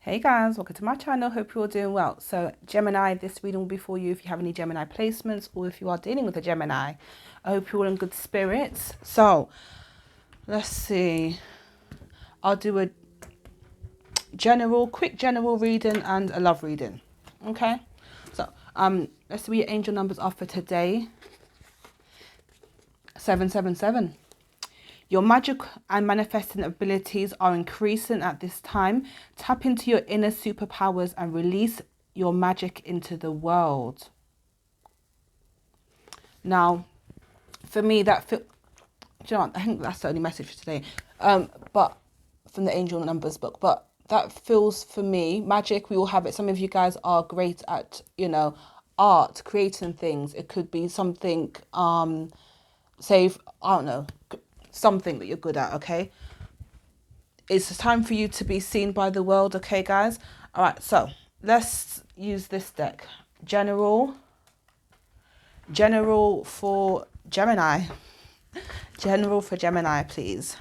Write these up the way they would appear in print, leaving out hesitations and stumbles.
Hey guys, welcome to my channel. Hope you're all doing well. So Gemini, this reading will be for you if you have any Gemini placements or if you are dealing with a Gemini. I hope you're all in good spirits. So let's see. I'll do a quick general reading and a love reading. Okay. So let's see what your angel numbers are for today. 777. Your magic and manifesting abilities are increasing at this time. Tap into your inner superpowers and release your magic into the world. Now, for me, do you know what? I think that's the only message for today. But from the Angel Numbers book, but that feels for me magic. We all have it. Some of you guys are great at, art, creating things. It could be something, say, I don't know, something that you're good at. Okay. It's time for you to be seen by the world, okay, guys? All right, so let's use this deck. General for Gemini. General for Gemini, please.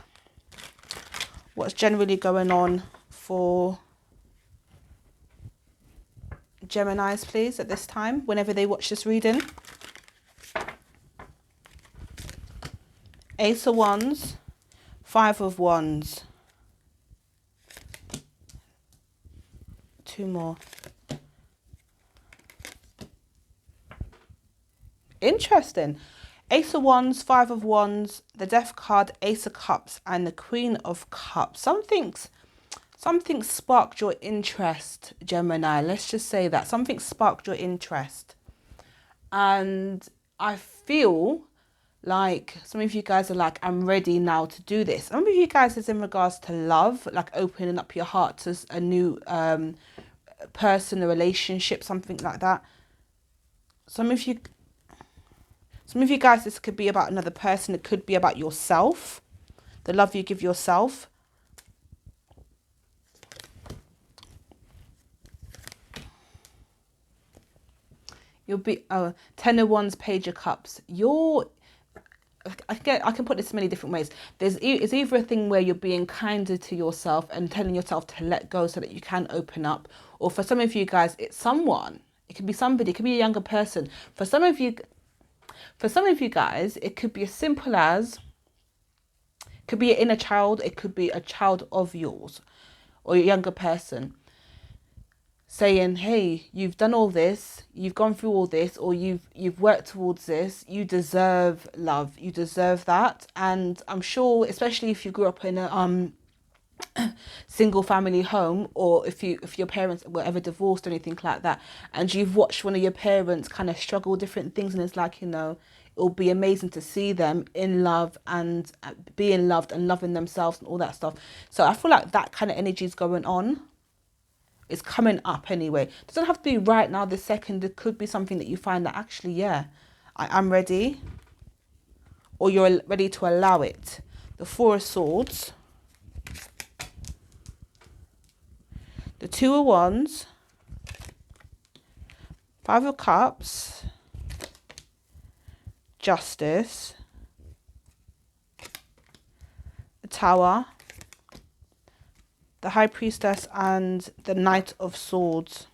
What's generally going on for Geminis, please, at this time, whenever they watch this reading? Ace of Wands, Five of Wands. Two more. Interesting. Ace of Wands, Five of Wands, the Death card, Ace of Cups, and the Queen of Cups. Something sparked your interest, Gemini. Let's just say that. Something sparked your interest. And I feel like some of you guys are like, I'm ready now to do this. Some of you guys is in regards to love, like opening up your heart to a new person, a relationship, something like that. Some of you guys, this could be about another person. It could be about yourself, the love you give yourself. You'll be Ten of Wands, Page of Cups. I can put this many different ways. It's either a thing where you're being kinder to yourself and telling yourself to let go so that you can open up, or for some of you guys, it's someone. It could be somebody. It could be a younger person. For some of you guys, it could be as simple as, it could be an inner child. It could be a child of yours, or a younger person, saying, hey, you've done all this, you've gone through all this, or you've worked towards this, you deserve love, you deserve that. And I'm sure, especially if you grew up in a single family home, or if your parents were ever divorced or anything like that, and you've watched one of your parents kind of struggle with different things, and it's like, it'll be amazing to see them in love and being loved and loving themselves and all that stuff. So I feel like that kind of energy is going on. It's coming up anyway. It doesn't have to be right now, this second. It could be something that you find that actually, yeah, I am ready. Or you're ready to allow it. The Four of Swords. The Two of Wands. Five of Cups. Justice. The Tower. The High Priestess and the Knight of Swords.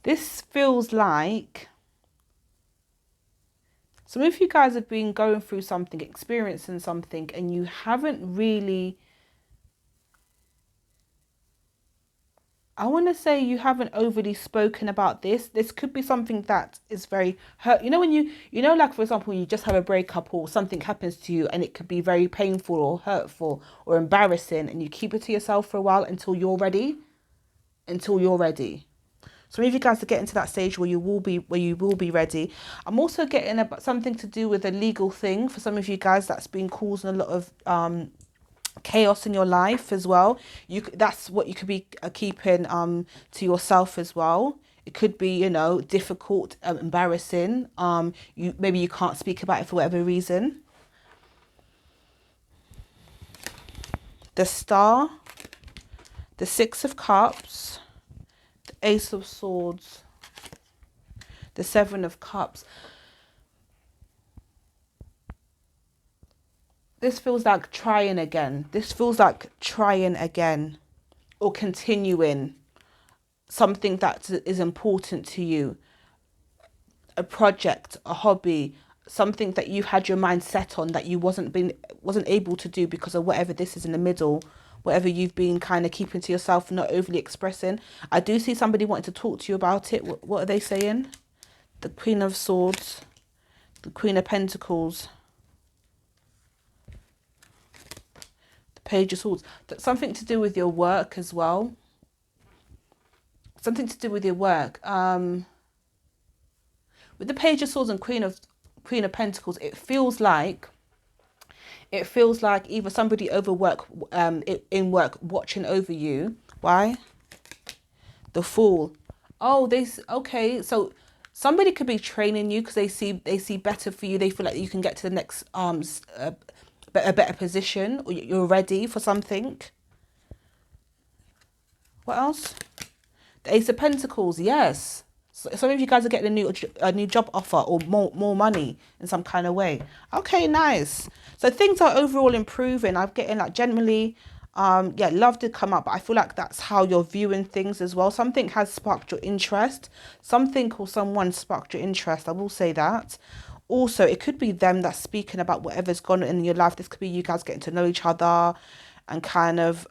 This feels like some of you guys have been going through something, experiencing something, and you haven't really, I want to say you haven't overly spoken about this. This could be something that is very hurt. Like, for example, you just have a breakup or something happens to you and it could be very painful or hurtful or embarrassing, and you keep it to yourself for a while until you're ready. Some of you guys are getting to that stage where you will be ready. I'm also getting about something to do with a legal thing. For some of you guys, that's been causing a lot of chaos in your life as well. That's what you could be keeping to yourself as well. It could be, difficult, embarrassing. Maybe you can't speak about it for whatever reason. The Star, the Six of Cups, the Ace of Swords, the Seven of Cups. This feels like trying again. This feels like trying again or continuing something that is important to you, a project, a hobby, something that you've had your mind set on that you wasn't able to do because of whatever this is in the middle, whatever you've been kind of keeping to yourself, not overly expressing. I do see somebody wanting to talk to you about it. What are they saying? The Queen of Swords, the Queen of Pentacles, the Page of Swords. That's something to do with your work as well. Something to do with your work. With the Page of Swords and Queen of Pentacles, it feels like either somebody in work watching over you. Why? The Fool. Oh, okay. So somebody could be training you because they see better for you. They feel like you can get to the next a better position, or you're ready for something. What else? The Ace of Pentacles. Yes. So some of you guys are getting a new job offer or more money in some kind of way. Okay, nice. So things are overall improving. I'm getting like generally, yeah, love did come up, but I feel like that's how you're viewing things as well. Something has sparked your interest. Something or someone sparked your interest. I will say that. Also, it could be them that's speaking about whatever's gone on in your life. This could be you guys getting to know each other and kind of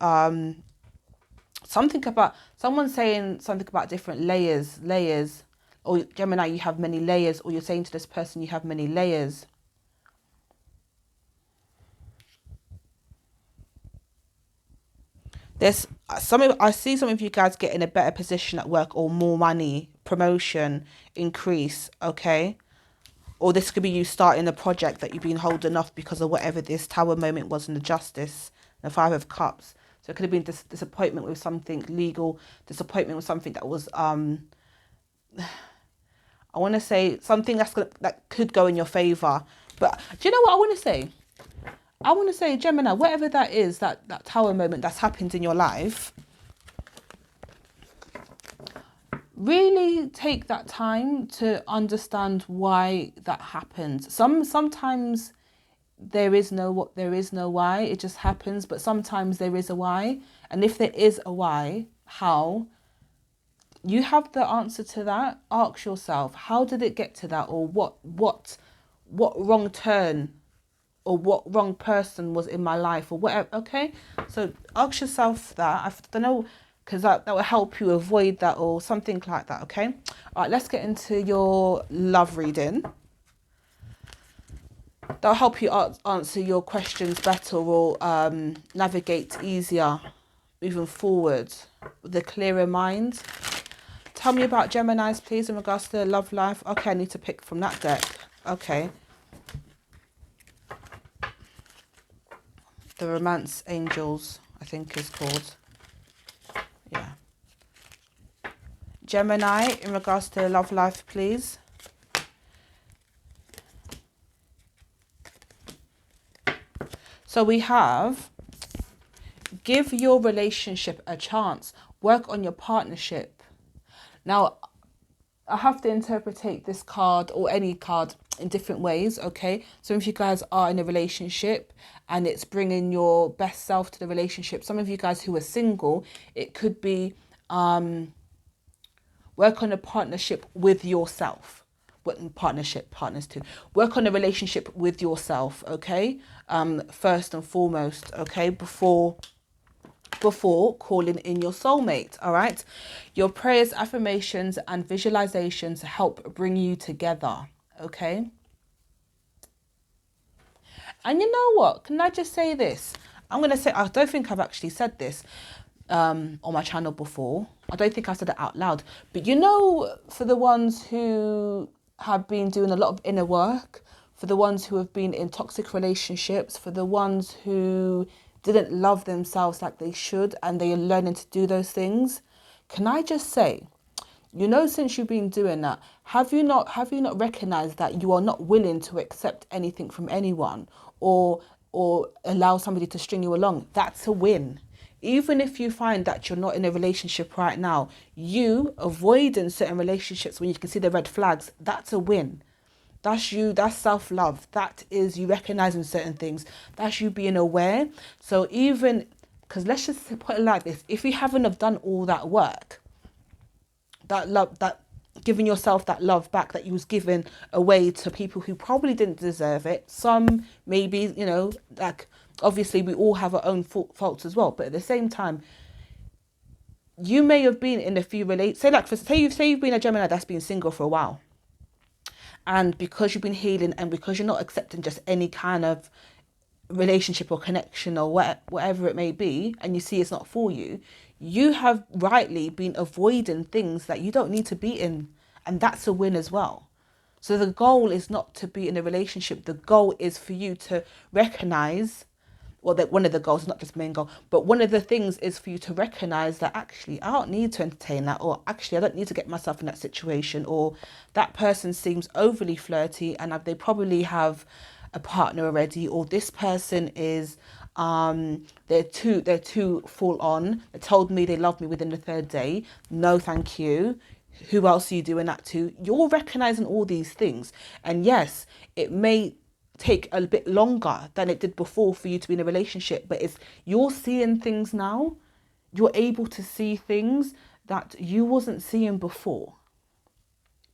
something about someone saying something about different layers, or Gemini, you have many layers, or you're saying to this person you have many layers. There's I see some of you guys getting a better position at work or more money, promotion, increase, okay? Or this could be you starting a project that you've been holding off because of whatever this Tower moment was in the Justice, the Five of Cups. So it could have been disappointment with something legal, disappointment with something that was I want to say something that could go in your favor. But do you know what I want to say? I want to say, Gemini, whatever that is, that Tower moment that's happened in your life, really take that time to understand why that happens. Sometimes there is no why, it just happens, but sometimes there is a why. And if there is a why, how? You have the answer to that. Ask yourself, how did it get to that? Or what wrong turn or what wrong person was in my life or whatever, okay? So ask yourself that. I don't know, because that will help you avoid that or something like that, okay? All right, let's get into your love reading. That'll help you answer your questions better or navigate easier moving forward with a clearer mind. Tell me about Geminis, please, in regards to their love life. Okay, I need to pick from that deck. Okay. The Romance Angels, I think is called. Yeah. Gemini, in regards to their love life, please. So we have, give your relationship a chance. Work on your partnership. Now, I have to interpret this card or any card in different ways, okay? So if you guys are in a relationship and it's bringing your best self to the relationship, some of you guys who are single, it could be work on a partnership with yourself. Partners too. Work on a relationship with yourself, okay? First and foremost, okay? Before calling in your soulmate, all right? Your prayers, affirmations, and visualizations help bring you together, okay? And you know what? Can I just say this? I'm going to say, I don't think I've actually said this on my channel before. I don't think I said it out loud. But you know, for the ones who have been doing a lot of inner work, for the ones who have been in toxic relationships, for the ones who didn't love themselves like they should and they are learning to do those things, can I just say, you know, since you've been doing that, have you not recognized that you are not willing to accept anything from anyone or allow somebody to string you along? That's a win. Even if you find that you're not in a relationship right now, you avoiding certain relationships when you can see the red flags, that's a win. That's you. That's self-love. That is you recognizing certain things. That's you being aware. So even, because let's just put it like this, if you haven't have done all that work, that love, that giving yourself that love back that you was given away to people who probably didn't deserve it. Some maybe, like obviously we all have our own faults as well. But at the same time, you may have been in a few say you've been a Gemini that's been single for a while. And because you've been healing and because you're not accepting just any kind of relationship or connection or whatever it may be, and you see it's not for you, you have rightly been avoiding things that you don't need to be in. And that's a win as well. So the goal is not to be in a relationship. The goal is for you to recognize, well, that one of the goals, not just main goal, but one of the things is for you to recognize that actually I don't need to entertain that, or actually I don't need to get myself in that situation, or that person seems overly flirty and they probably have a partner already, or this person is they're too full on. They told me they love me within the third day. No, thank you. Who else are you doing that to? You're recognizing all these things, and yes, it may take a bit longer than it did before for you to be in a relationship, but it's you're seeing things now. You're able to see things that you wasn't seeing before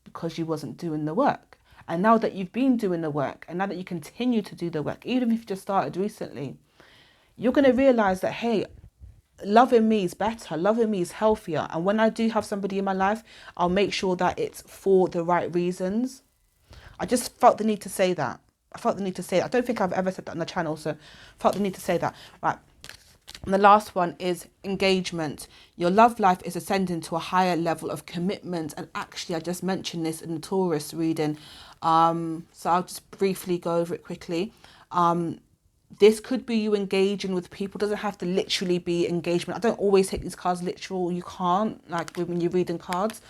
because you wasn't doing the work. And now that you've been doing the work, and now that you continue to do the work, even if you just started recently, you're going to realize that, hey, loving me is better, loving me is healthier. And when I do have somebody in my life, I'll make sure that it's for the right reasons. I just felt the need to say that. I don't think I've ever said that on the channel, so felt the need to say that. Right. And the last one is engagement. Your love life is ascending to a higher level of commitment. And actually, I just mentioned this in the Taurus reading. So I'll just briefly go over it quickly. This could be you engaging with people. It doesn't have to literally be engagement. I don't always take these cards literal. You can't, like when you're reading cards.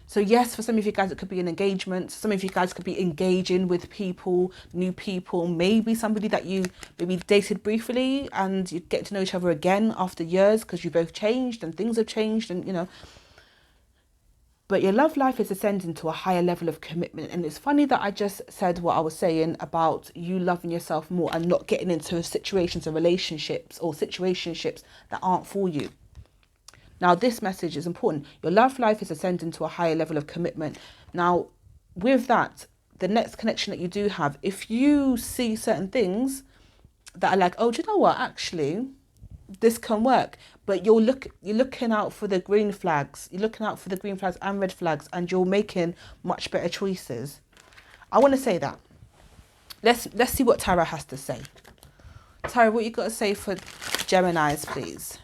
So yes, for some of you guys, it could be an engagement. Some of you guys could be engaging with people, new people, maybe somebody that you maybe dated briefly and you get to know each other again after years because you both changed and things have changed and. But your love life is ascending to a higher level of commitment. And it's funny that I just said what I was saying about you loving yourself more and not getting into situations or relationships or situationships that aren't for you. Now, this message is important. Your love life is ascending to a higher level of commitment. Now, with that, the next connection that you do have, if you see certain things that are like, oh, do you know what? Actually, this can work. But you're looking out for the green flags. You're looking out for the green flags and red flags, and you're making much better choices. I want to say that. Let's see what Tara has to say. Tara, what you got to say for Geminis, please?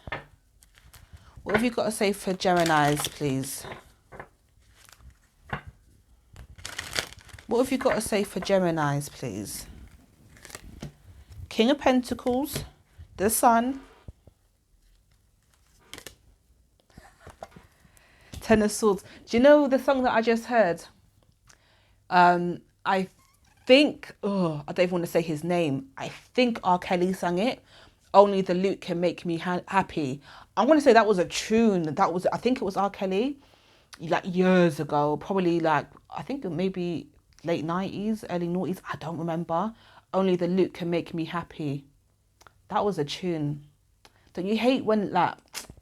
What have you got to say for Geminis, please? What have you got to say for Geminis, please? King of Pentacles, the Sun, Ten of Swords. Do you know the song that I just heard? I think, I don't even want to say his name. I think R. Kelly sang it. Only the Lute Can Make Me Happy. I'm going to say that was a tune. I think it was R. Kelly, like years ago. Probably like, I think maybe late 90s, early 90s. I don't remember. Only the Lute Can Make Me Happy. That was a tune. Don't you hate when, like,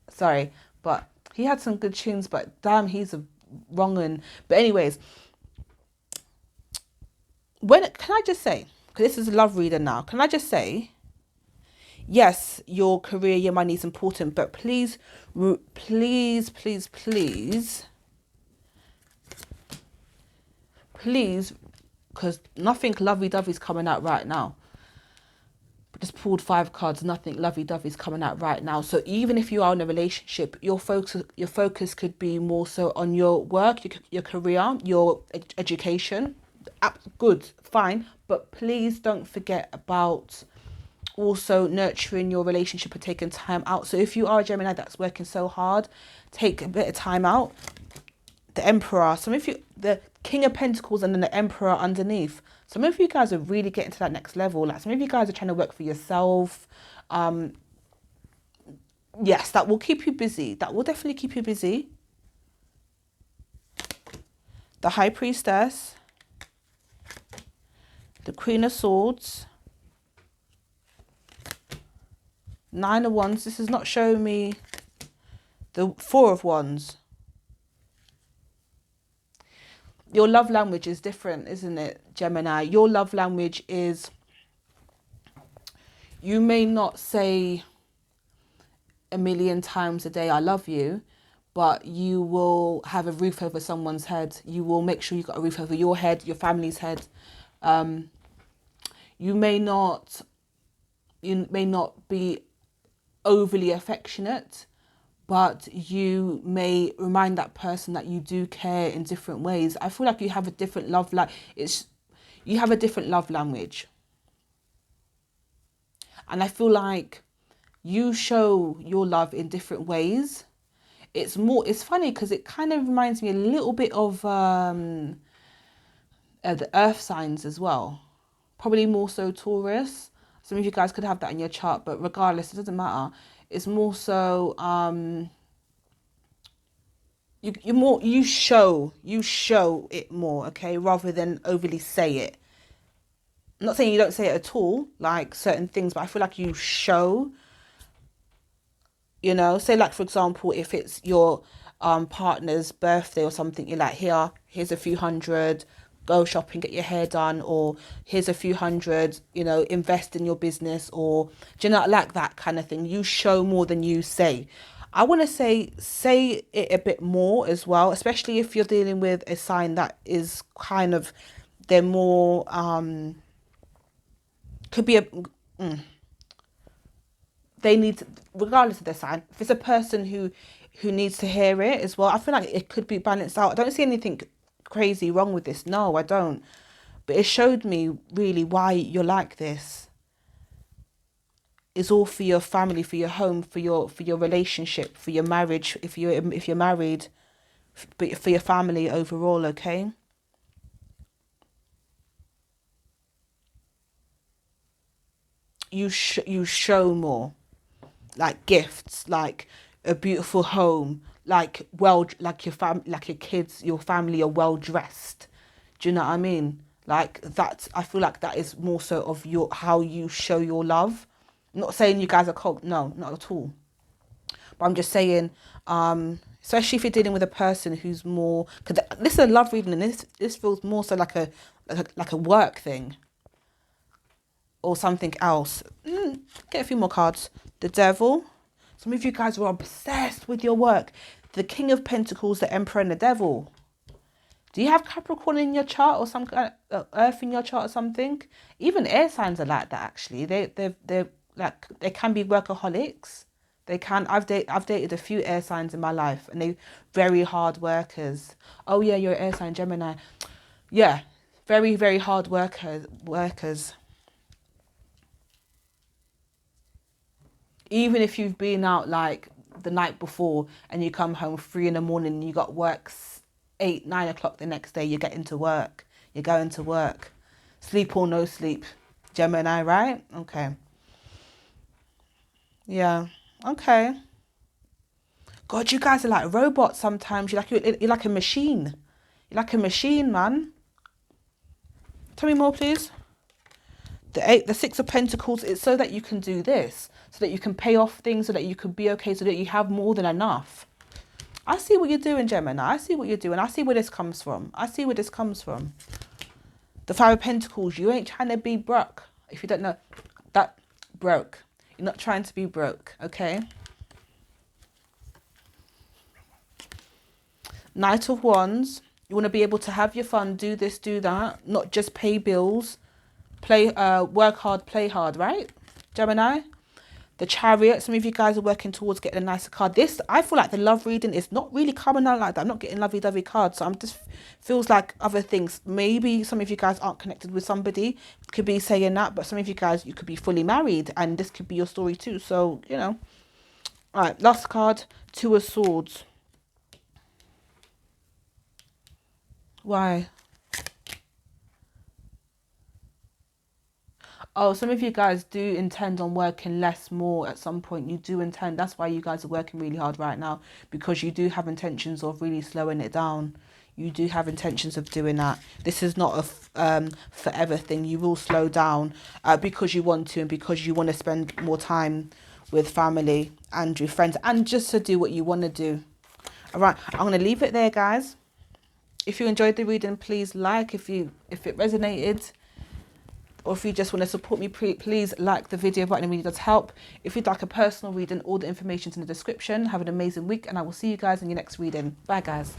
sorry, but he had some good tunes, but damn, he's a wrong one. But anyways, can I just say, because this is a love reader now, can I just say, yes, your career, your money is important, but please, please, please, please, please, because nothing lovey-dovey is coming out right now. Just pulled 5 cards, nothing lovey-dovey is coming out right now. So even if you are in a relationship, your focus could be more so on your work, your career, your education. Good, fine, but please don't forget about also nurturing your relationship and taking time out. So if you are a Gemini that's working so hard, take a bit of time out. The Emperor, the King of Pentacles and then the Emperor underneath. Some of you guys are really getting to that next level. Like some of you guys are trying to work for yourself. Yes, that will keep you busy. That will definitely keep you busy. The High Priestess. The Queen of Swords. Nine of Wands. This is not showing me the Four of Wands. Your love language is different, isn't it, Gemini? Your love language is, you may not say a million times a day, I love you, but you will have a roof over someone's head. You will make sure you've got a roof over your head, your family's head. You may not be overly affectionate, but you may remind that person that you do care in different ways. I feel like you have a different you have a different love language. And I feel like you show your love in different ways. It's funny because it kind of reminds me a little bit of the earth signs as well. Probably more so Taurus. Some of you guys could have that in your chart, but regardless, it doesn't matter. It's more so you show it more, okay, rather than overly say it. I'm not saying you don't say it at all, like certain things, but I feel like you show, say like, for example, if it's your partner's birthday or something, you're like, here's a few hundred, go shopping, get your hair done, or here's a few hundred, invest in your business, or do you know, like that kind of thing. You show more than you say. I want to say it a bit more as well, especially if you're dealing with a sign that is kind of, they're more could be they need to, regardless of their sign, if it's a person who needs to hear it as well, I feel like it could be balanced out. I don't see anything crazy wrong with this. No, I don't. But it showed me really why you're like this. It's all for your family, for your home, for your relationship, for your marriage, if you're married, but for your family overall, okay? You show more, like gifts, like a beautiful home, like like your kids, your family are well dressed. Do you know what I mean? Like that, I feel like that is more so of how you show your love. I'm not saying you guys are cold, no, not at all. But I'm just saying, especially if you're dealing with a person who's more, because this is a love reading, and this feels more so like a work thing or something else. Get a few more cards. The Devil. Some of you guys are obsessed with your work. The King of Pentacles, the Emperor, and the Devil. Do you have Capricorn in your chart or some kind of Earth in your chart or something? Even air signs are like that. Actually, they're like, they can be workaholics. They can. I've dated a few air signs in my life, and they very hard workers. Oh yeah, you're an air sign, Gemini. Yeah, very very hard workers. Even if you've been out like the night before and you come home 3 in the morning and you got work 8, 9 o'clock the next day, you're getting to work. You're going to work. Sleep or no sleep. Gemini, right? Okay. Yeah. Okay. God, you guys are like robots sometimes. You're like a machine. You're like a machine, man. Tell me more, please. The Six of Pentacles, it's so that you can do this, so that you can pay off things, so that you can be okay, so that you have more than enough. I see what you're doing, Gemini. I see what you're doing. I see where this comes from. The Five of Pentacles, you ain't trying to be broke. If you don't know, that broke. You're not trying to be broke, okay? Knight of Wands, you want to be able to have your fun, do this, do that, not just pay bills. Work hard, play hard, right? Gemini. The Chariot, some of you guys are working towards getting a nicer card. This, I feel like the love reading is not really coming out like that. I'm not getting lovey-dovey cards, so I'm just feels like other things. Maybe some of you guys aren't connected with somebody, could be saying that, but some of you guys, you could be fully married, and this could be your story too. So, All right, last card, Two of Swords. Why? Oh, some of you guys do intend on working less, more at some point. You do intend. That's why you guys are working really hard right now, because you do have intentions of really slowing it down. you do have intentions of doing that. This is not a forever thing. You will slow down because you want to, and because you want to spend more time with family and your friends, and just to do what you want to do. All right, I'm going to leave it there, guys. If you enjoyed the reading, please like. If it resonated, or if you just want to support me, please like the video button. It really does help. If you'd like a personal reading, all the information's in the description. Have an amazing week, and I will see you guys in your next reading. Bye, guys.